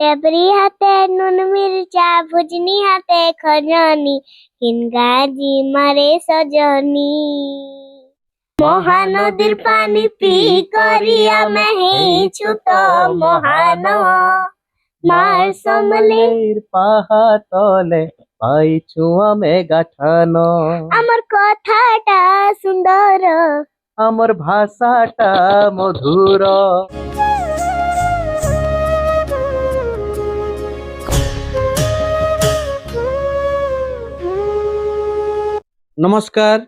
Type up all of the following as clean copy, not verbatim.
टबरी हाथे नुन मिर्चा भुजनी हाथे खजनी हिंगाजी मारे सजनी महानदीर पानी पी करिया मैं छुट महान मार समले पाहा तले पाइछु आमे गाठान आमर कथाटा सुंदर आमर भाषाटा मधुर। नमस्कार,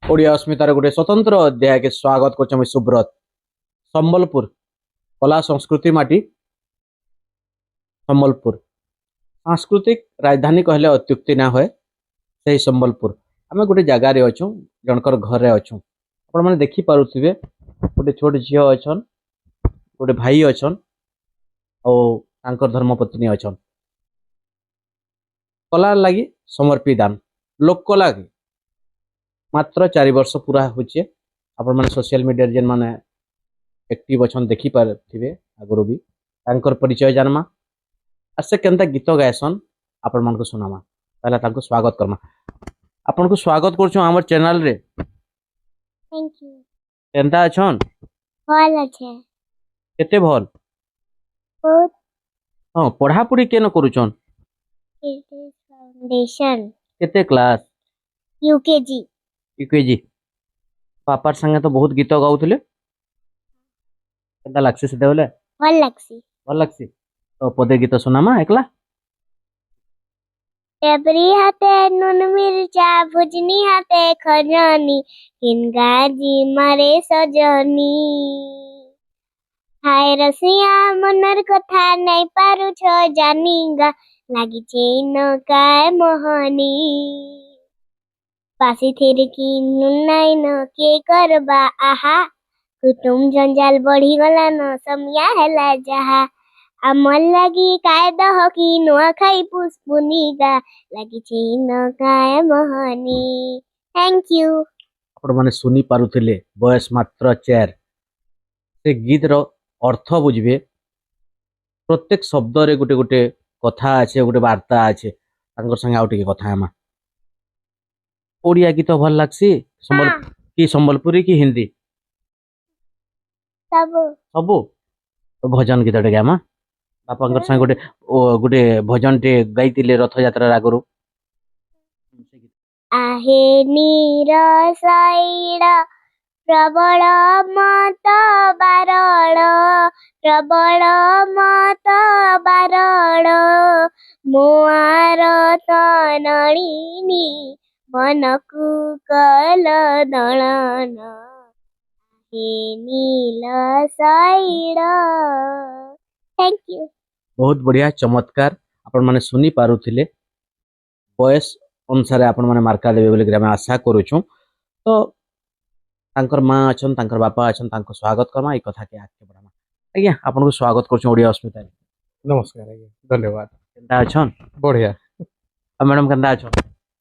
ओडिया अस्मितार गोटे स्वतंत्र अध्याय के स्वागत कर सुब्रत। संबलपुर कला संस्कृति माटी संबलपुर सांस्कृतिक राजधानी कहले अत्युक्ति ना होए। से संबलपुर आम गोटे जगार अच्छु जनकर घरे अच्छु आपण मैंने देखी पारुथिबे गोटे छोट झील अच्छन गोटे भाई अच्छन और तांकर धर्मपत्नी अच्छन कला लगी समर्पित दान लोक कला की मात्र 4 वर्ष पूरा होचे। आपण माने सोशल मीडिया जेन माने एक्टिव अच्छन देखी पारथिबे आगरो भी तांकर परिचय जानमा आ से केनता गीत गायसन आपण मान को सुनामा पहला तांको स्वागत करमा। आपण को स्वागत करछु हमर चैनल रे। थैंक यू केनता अछन भल अच्छे केते भल बहुत हां पढ़ा पढ़ी केन करूछन फाउंडेशन केते क्लास यूकेजी यूकेजी पापार संगे तो बहुत गीत गाउथले केनता लागसे से देवले भल लगसी भल लागसी तो पदे गीत सुनामा एकला। टबरी हाथे नुन मिर्चा भुजनी हाथे खजनी हिंगाजी मारे सजनी हाय रसिया मनर कथा नहीं पारु छ जानिगा लागी चेन काय मोहनी पासी थेर की नुन नाई न के करबा आहा कुटुम जंजाल बढ़ी गला न समया हैला जहा अमल लगी काय दह की नुआ खाई पुष्पुनीगा लगी चीन काय मोहनी। थैंक यू आपण माने सुनी पारुथिले बयस मात्र 4 से गीत रो अर्थ बुझबे प्रत्येक शब्द रे गुटे गुटे कथा আছে गुटे वार्ता আছে तांकर संगे आउट के कथा हमा ओडिया गीत भल लागसी संबल हाँ। की संबलपुरी की हिंदी सब सबो तो भजन गीत टे गामा बापांकर संगे गुटे गुटे भजन टे गाइतिले रथ यात्रा रागरु आहे नीर साइड प्रबल मत बारण प्रबल मत बारण मुआर तनळिनी मनकु कल दळन हे नील साइड। थैंक यू बहुत बढ़िया चमत्कार आपण माने सुनी पारुथिले बयस अनुसार आपण माने मार्का देबे बोली हम आशा करूछु। तो तांकर माँ अछन तांकर बापा अछन तांको स्वागत करमा ई कथा के आके बढ़ामा आज्ञा आपण को स्वागत करछु ओडिया अस्मिता। नमस्कार आज्ञा धन्यवाद केनता अछन बढ़िया मैडम केनता अछन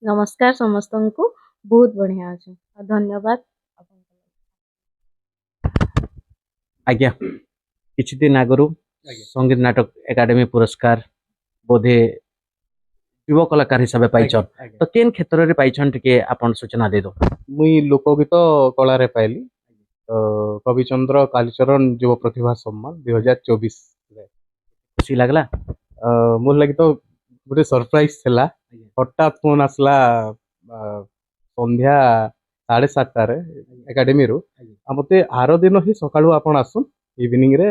नमस्कार समस्त को बहुत बढ़िया अच्छे धन्यवाद। आज्ञा किछि दिन आगरु संगीत नाटक एकेडमी पुरस्कार बोधे युवा कलाकार हिसाब पाइछन तो केन क्षेत्र रे पाइछन टिके आपण सूचना दे दो। मुई लोकगीत कला रे पाइली कविचंद्र कालीचरण युव प्रतिभा सम्मान 2024 रे खुशी लागला मोर लगी तो गोटे सरप्राइज थिला हठात फोन आसला संध्या 7:30 रे एकेडमी रो मते आरो दिन ही सकाळू आपण आसुन इवनिंग रे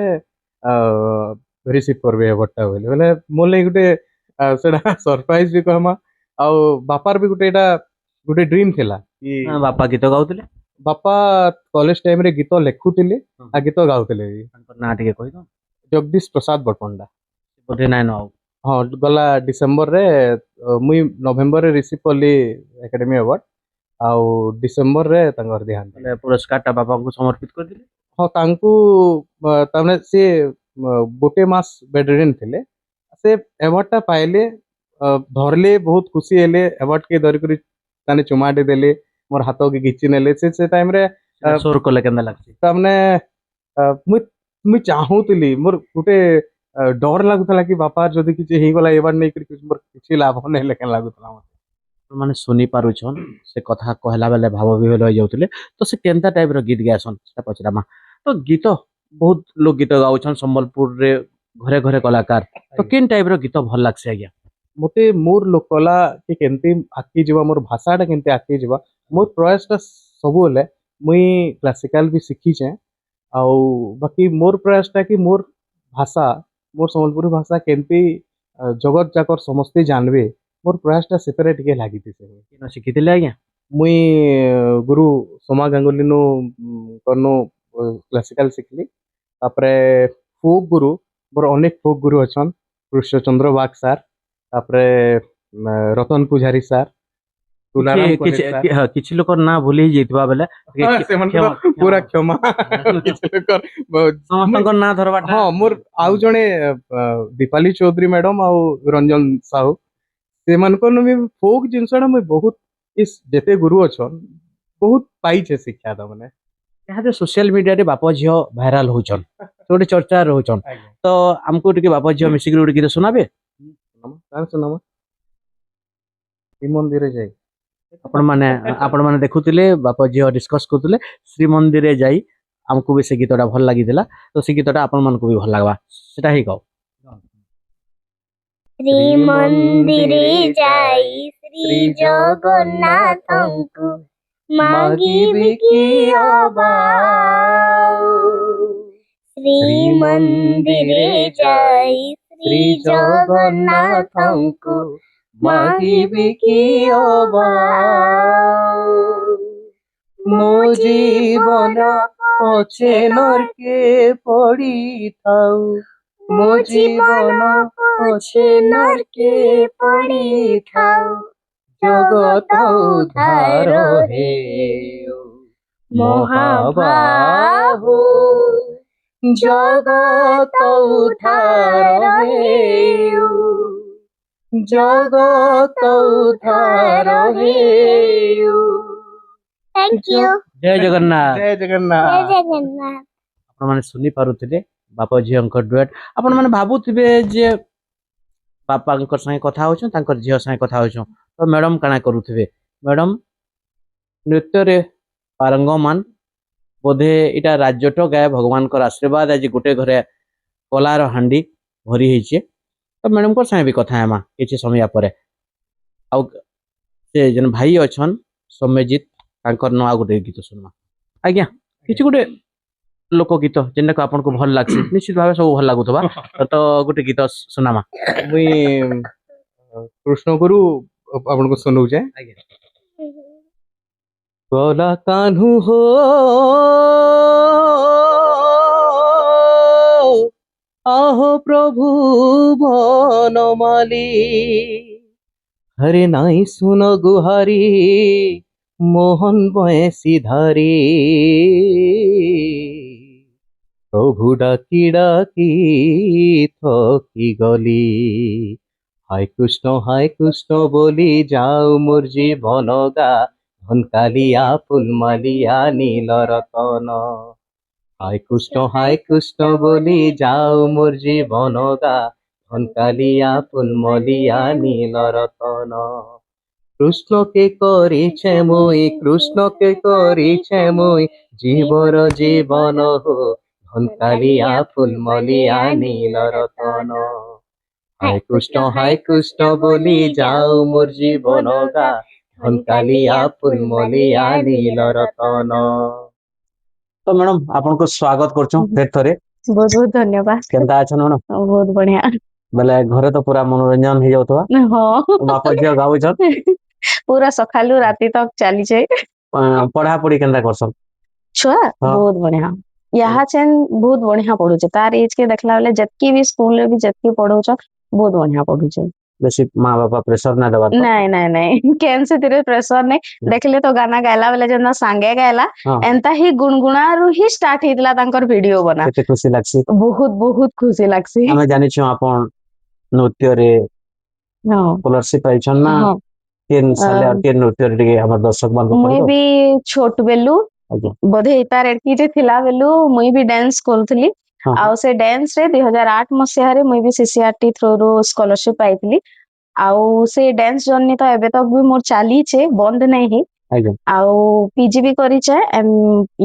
रिसीव करबे एवटा बोले बोले मोर लगी गोटे सेडा सरप्राइज भी कहमा आ बापार भी गोटे एटा गोटे ड्रीम थिला कि बापा गीत गाउतले बापा कॉलेज टाइम रे गीत लेखुतिले आ गीत गाउतिले तांकर ना टिके कहि दो। जगदीश प्रसाद बटपंडा बोधे नाइ न हाँ गला डिसेम्बर रे मुई नवेम्बर रे रिसीव कली एकेडमी अवार्ड आउ डिसेम्बर रे तांकर देहांत पुरस्कार टा बापा को समर्पित कर दिले। हाँ तांकू तामने से गोटे मास बेड रिडन थिले से अवार्ड टा पाइले धरले बहुत खुशी हेले अवार्ड के धर करी ताने चुमाटे देले मोर हाथ के घिची नेले से टाइम रे सोर कले केंदा लागसी तामने मुई चाहूतली मोर गोटे डर लगुला कि बापा जदि किसी ହେଇଗଲା एबार नहीं मोर किसी लाभ नहीं लेकिन लगुला मते ମାନେ ଶୁନି ପାରୁଛନ୍ ସେ କଥା କହିଲା ବେଲେ ଭାବ ବିହ୍ୱଳ ହେଇ ଯାଉଥିଲେ ତ ସେ କେନ୍ତା ଟାଇପ ର ଗୀତ ଗାସନ୍ ସେଟା ପଚରାମା ତ ଗୀତ ବହୁତ ଲୋକ ଗୀତ ଗାଉଛନ୍ ସମ୍ବଲପୁରରେ ଘରେ ଘରେ କଳାକାର ତ କେନ୍ ଟାଇପ ର ଗୀତ ଭଲ ଲାଗସି ଆଜ୍ଞା मते मोर लोकला कि केनते आकी जीवा मोर भाषाटा केनते आकी जीवा मोर प्रयासटा सबु हेले मुई क्लासिकल भी शिखी छे आउ बाकी मोर प्रयासटा कि मोर भाषा मोर संबलपुरी भाषा केनते जगत जाकर समस्ते जानबे मोर प्रयासटा सेपरेट के लागी से କେନ ଶିଖିଥିଲେ ଆଜ୍ଞା मुई गुरु सोमा गांगुली नु करनो क्लासिकल शिखली तापरे फोक गुरु मोर अनेक फोक गुरु अछन कृष्णचंद्र बाग सार तापरे रतन पुजारी सार तुलाराम କିଛି कलेज सार କିଛି ଲୋକ ନା ଭୁଲି ଯାଇଥିବା ବେଲେ हाँ, सेमनकर क्षमा- पूरा क्षमा किसी लोकर ସମସ୍ତଙ୍କ ନାଁ ଧରବାଟା हाँ मोर आउ जणे दीपाली चौधरी मैडम आउ रंजन साहू सेमनकर भी फोक जिनसटा मुई बहुत इस जेते गुरु अछन बहुत पाई छे शिक्षा द माने इहादे सोशल मीडिया रे बाप झियो भाइराल होचन गोटे चर्चा रहउचन तो हमको टिके बाप झियो मिसिक गोटे गीत सुनाबे तार सुनामा श्रीमंदिर जाई आपण माने देखुतिले बाप झियो डिस्कस करतुले श्री मंदिर रे जाई हमको भी से गीतटा भल लागिदिला तो से गीतटा आपण मानको भी भल लागबा सेटा ही गाओ ଶ୍ରୀମନ୍ଦିରେ ଯାଇ ଶ୍ରୀ ଜଗନ୍ନାଥଙ୍କୁ ମାଗିବି କି ଅବାଉ ଶ୍ରୀମନ୍ଦିରେ ଯାଇ ଶ୍ରୀ ଜଗନ୍ନାଥଙ୍କୁ ମାଗିବି କି ଅବାଉ ମୋ ଜୀବନ ପଛେ ନର୍କେ ପଡ଼ିଥାଉ ମୋ ଜୀବନ ପଛେ ନର୍କେ ପଡ଼ିଥାଉ ଜଗତ ଉଦ୍ଧାର ହେଉ ମହାବାହୁ ଜଗତ ଉଦ୍ଧାର ହେଉ ଜଗତ ଉଦ୍ଧାର ହେଉ थैंक यू जय जगन्नाथ ଜୟ ଜଗନ୍ନାଥ जय जगन्नाथ आपण माने सुनी पारुथिले बाप झियोंकर डुएट आपण माने भाबुथिबे जे बापांकर संगे कथा होछन तांकर झियो संगे कथा होछन तो मैडम काना करूथिबे मैडम नृत्य रे पारंगमान बोधे इटा राज्यट गाय भगवान कर आशीर्वाद आज गोटे घरे कलार हांडी भरी ହେଇଛେ तो मैडम कर संगे भी कथा हेमा किछि समय परे आउ से जन भाई अछन सौम्यजीत तांकर न आ गोटे गीत सुनमा आज्ञा किछि गोटे लोकगीत जेनका आपनको भल लागछि निश्चित भावे सब भल लागुतबा तो गोटे गीत सुनामा मुई कृष्ण गुरु आपनको सुनौ जे गला कान्हू हो आहो प्रभु बनमाली हरे नाई सुन गुहारी मोहन बयसी धारी प्रभु डाकी डाकी थकी गली हाय कृष्ण बोली जाऊ मोर जीवन गा धनकालिया फुलमालिया नील रतन हाय कृष्ण बोली जाऊ मोर जीवन गा धनकालिया फुलमलिया नील रतन कृष्ण के करिछे मुई कृष्ण के करिछे मुई जीवर जीवन हो धनकालिया फुलमलिया नील रतन हाय कृष्ण बोली जाऊ मोर जीवन गा धनकालिया फुलमलिया नील रतन तो मैडम आपनको स्वागत करछो फेर थरे बहुत बहुत धन्यवाद केनता अछन मैडम बहुत बढ़िया बेले घरे तो पूरा मनोरंजन हो जाउतबा हाँ बाप झियो गाउछन पूरा सकालू राति तक चली जाए पढ़ा पढ़ी केनता करछन छुआ बहुत बढ़िया यहाँ चेन बहुत बढ़िया पढ़ुचे तार एज के देखला बेले जतकी भी स्कूल रे भी जतकी पढ़ौछ बहुत बढ़िया पढ़ुचे बेसी माँ बापा प्रेशर ना देबा नहीं नहीं नहीं केन से तेरे प्रेशर नहीं देखले तो गाना गायला बेले जन सांगे गायला एंता ही गुणगुणा रु ही स्टार्ट हितला तांकर वीडियो बना केते खुशी लागसी बहुत बहुत खुशी लागसी हमें जानि छ आपण नृत्य रे हां स्कॉलरशिप आइछन ना हां केन साले और केन नृत्य रे टिके हमर दर्शक मान को मुई भी छोट बेलू आज्ञा बोधे इतार एटकी जे थिला बेलू मुई भी डांस करथली हाँ, आउ से डांस रे 2008 मसिया रे मुई भी सीसीआरटी थ्रू रो स्कॉलरशिप पाइतली आउ से डांस जर्नी तो एबे तक भी मोर चाली छे बंद नहीं ही आज्ञा आउ पीजी भी करी छे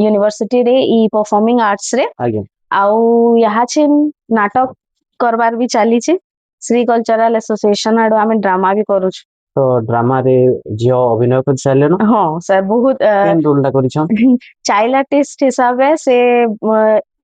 यूनिवर्सिटी रे ई परफॉर्मिंग आर्ट्स रे आज्ञा आउ यहाँ छे नाटक करबार भी चाली छे श्री कल्चरल एसोसिएशन आडो आमे ड्रामा भी करू छु तो ड्रामा रे झियो अभिनय कर सारे न हाँ सर बहुत केन रोल करिछन चाइल्ड आर्टिस्ट हिसाबे से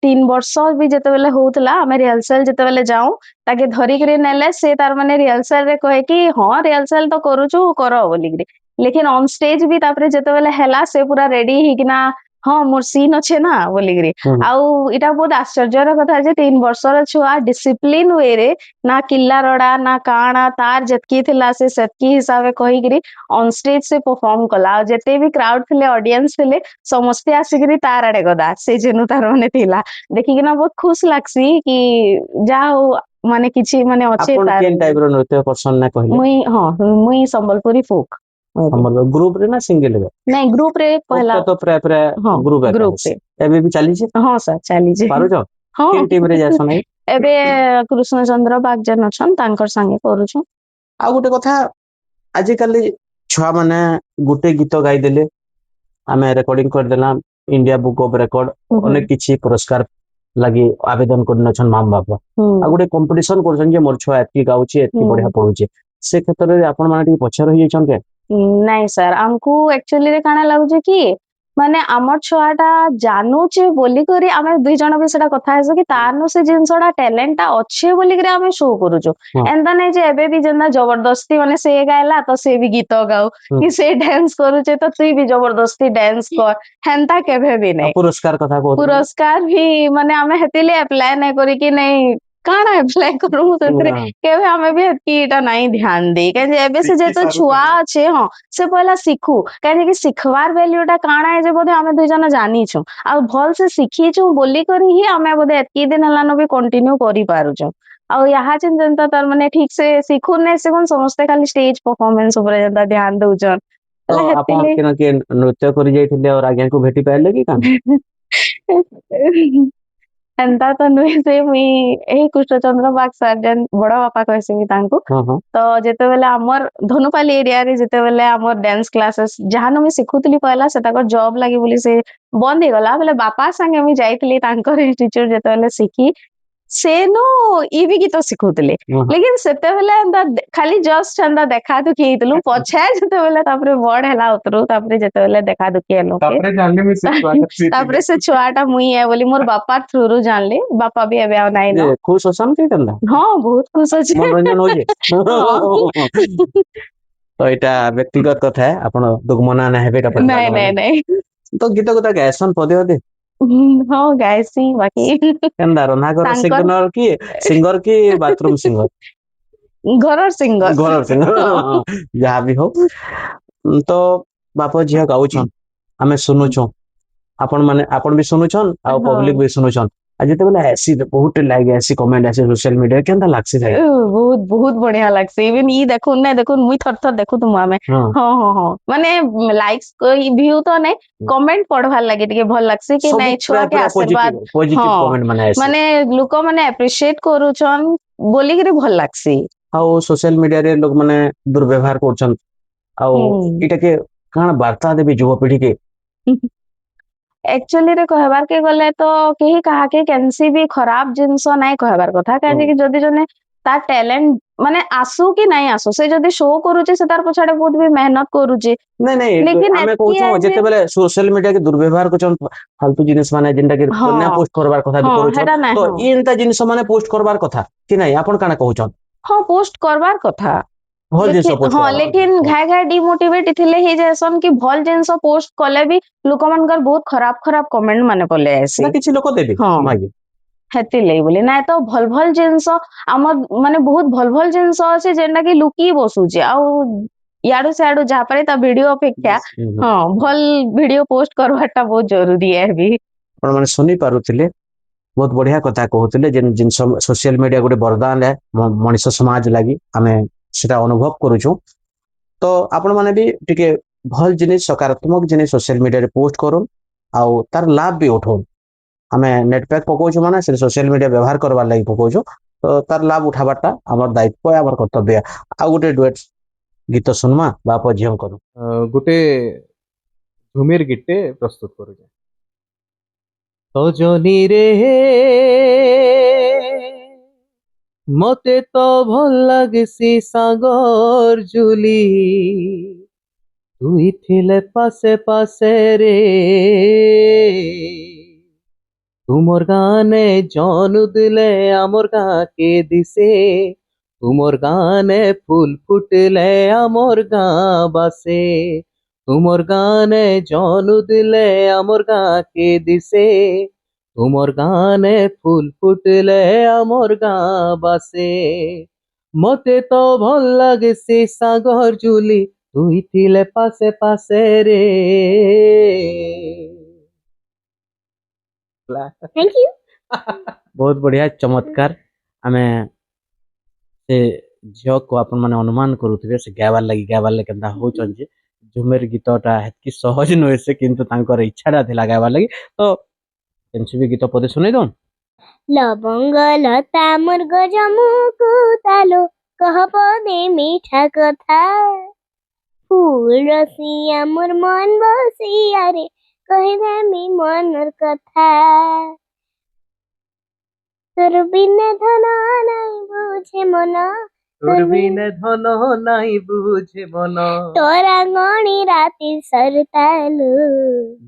3 वर्ष भी जेतेबेले होतला आमे रिहर्सल जेतेबेले जाऊ ताके धरी करे नेले से तार माने रिहर्सल रे कहे कि हाँ रिहर्सल तो करूछु करो बोली करे लेकिन ऑन स्टेज भी तापरे जेतेबेले हेला से पूरा रेडी ही किना हाँ मोर सीन अच्छे ना बोली करे आउ इटा बहुत आश्चर्यर कथा जे 3 वर्षर छुआ डिसिप्लिन वे रे ना किल्ला रड़ा ना काना तार जतकी थिला से सेतकी हिसाबे कही करी ऑन स्टेज से परफॉर्म कला जेते भी क्राउड थिले ऑडियंस थिले समस्ते आसिकरी तार आड़े गदा से जेनु तार माने थिला देखि किना बहुत खुश लागसी कि जा हो माने किछि माने अच्छे अपन तार केन टाइप रो नृत्य पर्सन ना कहले मुई हाँ मुई संबलपुरी फोक हमर ग्रुप रे ना सिंगल रे नहीं ग्रुप रे पहला तो प्राय प्राय हाँ ग्रुप ग्रुप रे एबे भी चली छे हाँ सर चली जे पारो जो हाँ केन टीम रे जासन है एबे कृष्णचंद्र बागजन अछन तांकर संगे करूछु आ गोटे कथा आजि काली छुआ माने गोटे गीत गाई देले आमे रिकॉर्डिंग कर देला इंडिया बुक ऑफ रिकॉर्ड अनेक किछि पुरस्कार लगी आवेदन करन छन माम बाबा आ गोटे कंपटीशन करछन जे मोर छुआ एतकी गाउछि एतकी बढ़िया पढुछि से क्षेत्र रे आपण माने पछर होई छन के नहीं सर हमको एक्चुअली रे काना लागुचे कि माने हमर छुआटा जानूचे बोली करी आमे दुई जण भी सेटा कथा हेसो कि तारनु से जिंसडा टैलेंटटा अच्छे बोली करी आमे शो करूचो एंदा नहीं जे एबे भी जेंदा जबरदस्ती माने से गायला तो से भी गीत गाओ कि से डांस करूचे तो तू भी जबरदस्ती डांस कर हेंता केभे भी नहीं पुरस्कार कथा को पुरस्कार भी माने आमे हेतिले अप्लाई नहीं करी कि नहीं काना अप्लाई करू ततरे केबे हमें भी एटा नहीं ध्यान दे काजे एबे से जे तो छुआ छे हां से पहला सिखू काजे कि सिखवार वैल्यूटा काना है जे बोधे हमें दुई जना जानी छु आ भल से सिखी छु बोली करी ही हमें बोधे एतकी दिन हलानो भी कंटिन्यू करी पारु छु आ यहाँ चिन जनता तार माने ठीक से सिखु नै सिखुन समस्त खाली स्टेज परफॉर्मेंस ऊपर जनता ध्यान दउछन तो आपण केना के नृत्य करि जाइथिले और आज्ञा को भेटी पाइले कि कान एंता तो नुई से मुई एही कृष्णचंद्र बाग सर्जन बड़ा बापा कहसे मी तांको तो जेते बेले हमर धनुपाली एरिया रे जेते बेले हमर डांस क्लासेस जहानो मी सिखुतली पहला से ताकर जॉब लागि बोली से बंद हे गला बेले बापा संगे मी जाइतली तांकर इंस्टीट्यूट जेते बेले सिखी सेनो ई भी गीत सिखुतले लेकिन सेते बेले एंता खाली जस्ट एंता देखा दुखी हेतलु पछे जेते बेले तापरे बड़ हैला उतरु तापरे जेते बेले देखा दुखी हेलो तापरे जानले मी से छुआ तापरे से छुआटा मुई है बोली मोर बापा थ्रू रू जानले बापा भी एबे नाइ न खुश होसन के करला हां बहुत खुश अछि मनोरंजन हो जे तो एटा व्यक्तिगत कथा है आपण दुगमना ना हेबे का नहीं नहीं नहीं तो गीत कथा गायसन पदे पदे हाँ गायसी बाकी केंदा रना कर सिंगर सिंगर की बाथरूम सिंगर घरर सिंगर जहाँ भी हो तो बाप झिया गाउछन आमे सुनुछन आपण भी सुनुछन आ पब्लिक भी सुनुछन आज जेते बेला ऐसी बहुत लाइक ऐसी कमेंट ऐसे सोशल मीडिया केंदा लागसे जाय बहुत बहुत बढ़िया लागसे इवन ई देखुन नै देखुन मुई थर थर देखु तुम आमे हां हां हां माने लाइक्स कोई व्यू तो नै कमेंट पढवार लागि टिके भल लागसे कि नै छुआ के आशीर्वाद पॉजिटिव कमेंट माने ऐसे माने लोक माने एप्रिशिएट करूछन बोली के भल लागसे आ सोशल मीडिया रे लोग माने दुर्व्यवहार करछन आ इटा के काना वार्ता देबे युवा पीढ़ी के एक्चुअली रे कहबार के गले तो केही कहा के कैंसी भी खराब जिंस नहीं कहबार कथा काजे कि जदी जने तार टैलेंट माने आसु कि नहीं आसु से जदी शो करूचे से तार पछाडे बहुत भी मेहनत करूचे नहीं नहीं लेकिन हमें कहू जेते बेले सोशल मीडिया के दुर्व्यवहार करछन फालतू जिनिस माने जिंदा के कन्या पोस्ट करबार कथा भी करछन तो इनता जिनिस माने पोस्ट करबार कथा कि नहीं आपण काना कहउछन हां पोस्ट करबार कथा भल जिंस पोस्ट हां लेकिन घाय घाय डिमोटिवेट थिले हे जैसन कि भल जिंस पोस्ट कले भी लोक मानकर बहुत खराब खराब कमेंट माने पले ऐसे ना किछि लोक देबे मागे हेति ले बोले ना तो भल भल जिंस हम माने बहुत भल भल जिंस अछि जेना कि लुकी बसुचे आ याडू से याडू जा पारे ता वीडियो अपेक्षा हां भल वीडियो पोस्ट करवाटा बहुत जरूरी है भी आपण माने सुनी पारुथिले बहुत बढ़िया कथा कहउथिले जे जिंस सोशल मीडिया गोटे वरदान है मनुष्य समाज लागि हमें सेटा अनुभव करूछु तो आपण माने भी टिके भल जिनिस सकारात्मक जिनिस सोशल मीडिया रे पोस्ट करूँ आउ तार लाभ भी उठाउन ଆମେ ନେଟ୍ ପ୍ୟାକ୍ ପକଉଛୁ ମାନେ ସେ ସୋସିଆଲ ମିଡ଼ିଆ ବ୍ୟବହାର କରବାର୍ ଲାଗି ପକଉଛୁ। ତ ତାର ଲାଭ ଉଠାବାରଟା ଆମର ଦାୟିତ୍ୱ ଆମର କର୍ତ୍ତବ୍ୟ। ଆଉ ଗୋଟେ ଡୁଏଟ୍ ଗୀତ ଶୁଣମା ବାପ ଝିଅଙ୍କର। ଗୋଟେ ଝୁମିର ଗୀତେ ପ୍ରସ୍ତୁତ କରୁଛେ। ସଜନୀ ରେ ମତେ ତ ଭଲ ଲାଗସି ସାଗର ଜୁଲି, তুই ଥିଲେ পাশে পাশে রে, তুমর গানে জন দিলে আমর গাঁকে দিছে, তুমর গানে ফুল ফুটলে আমর গাঁ বাসে, তুমর গানে জন দিলে আমর গাঁকে দিছে, তুমর গানে ফুল ফুটলে আমর গাঁ বাসে, মতে তো ভাল লাগছে সাগর জুলি, তুই ଥିଲେ পাশে পাশে রে। Thank you. बहुत बढ़िया चमत्कार। आमे से झियो को अपन माने अनुमान करूथिबे से गावार लगी केनता होचन जे झुमेर गीतटा हेतकी सहज नय से किंतु तांकर इच्छाटा थिला गावार लगी। तो केनसी भी गीत पदे सुनै दन। लवंग लता मुर्ग जमुकु तालो कह पदे मीठा कथा, फूल रसिया मोर मन बसिया रे कहि देमी मनर कथा, तोर बिना धन নাই বুঝে মন, তোর বিনে ধন নাই বুঝে মন, তোরা গণি রাতি সরতালু,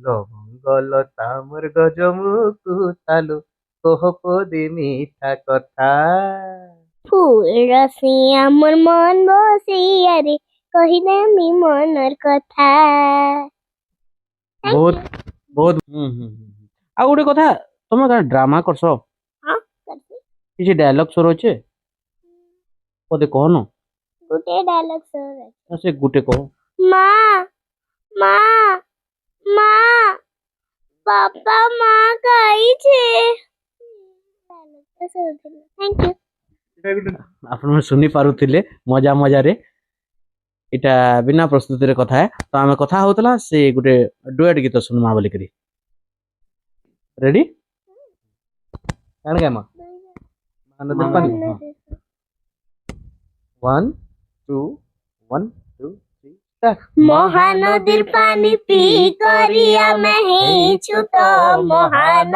লবঙ্গ লতা মোর গজমুকু তালু কহ পদে মিঠা কথা, ফুল রসিয়া মোর মন বসিয়া রে কহি দেমি মনর কথা। बहुत बहुत आ गोटे कथा तुम ड्रामा करस हाँ करते किसी डायलॉग सुर अच्छे पदे कह न गुटे डायलॉग सर से गुटे कह। माँ माँ माँ पापा माँ कही छे। Thank you. आपण सुनी पारुथिले मजा मजा रे इटा बिना प्रस्तुति रे कथा है। तो आमे कथा होतला से गुटे डुएट गीत सुनमा बोली करी। रेडी କାଣ ଗାମା ମାନଦୀପ ପାନି 1 2 1 2 3 start। মহানদীর পানি পি করিয়া মেহেছু তো মহান,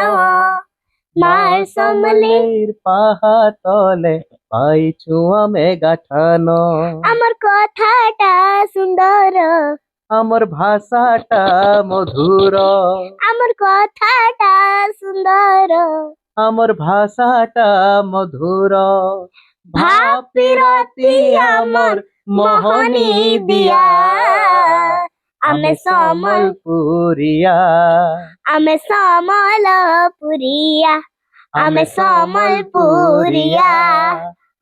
মার সমলে পাহা তলে পাইছু আমি গাঠান, আমার কথাটা সুন্দর, আমার ভাষাটা মধুর, আমার কথাটা সুন্দর, আমার ভাষাটা মধুর, ভাবি রাতি আমার মোহনী দিয়া, আমি সমল পুরিয়া, আমি সমলপুরিয়া, আমি সমলপুরিয়া,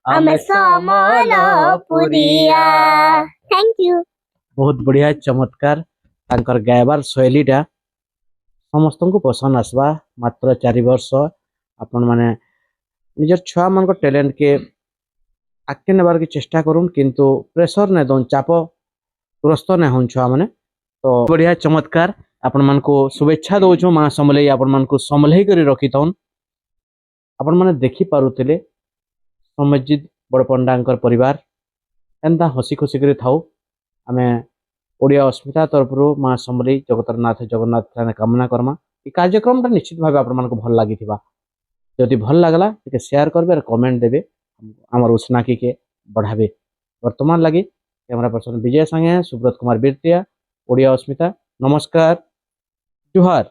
আমি সমলপুরিয়া। Thank you. बहुत बढ़िया चमत्कार तांकर गायबार शैलीटा समस्त को पसंद आसवा। मात्र 4 वर्ष आपण माने निजर छुआ मान टैलेंट के आगे नेबार की चेष्टा करूँ किंतु प्रेशर ने दन चाप ग्रस्त ने हन छुआ माने। तो बढ़िया चमत्कार आपण मान को शुभेच्छा दौछु माँ समलेई आपण मान को संभलई करी रखी थन। आपण माने देखि पारुतिले समजित बड़पंडांकर परिवार एंता हसी खुशी करी थाउ। आमे ओडिया अस्मिता तरफ माँ समलेई जगतरनाथ जगन्नाथ कामना करमा ये कार्यक्रम निश्चित भाव आपण मान को भल लगी जदि भल लगला टे शेयर करबे और कमेंट देबे आमर उत्साह के बढ़ाबे। वर्तमान लगी कैमरा पर्सन विजय संगे सुब्रत कुमार बिरतिया ओडिया अस्मिता। नमस्कार जुहार।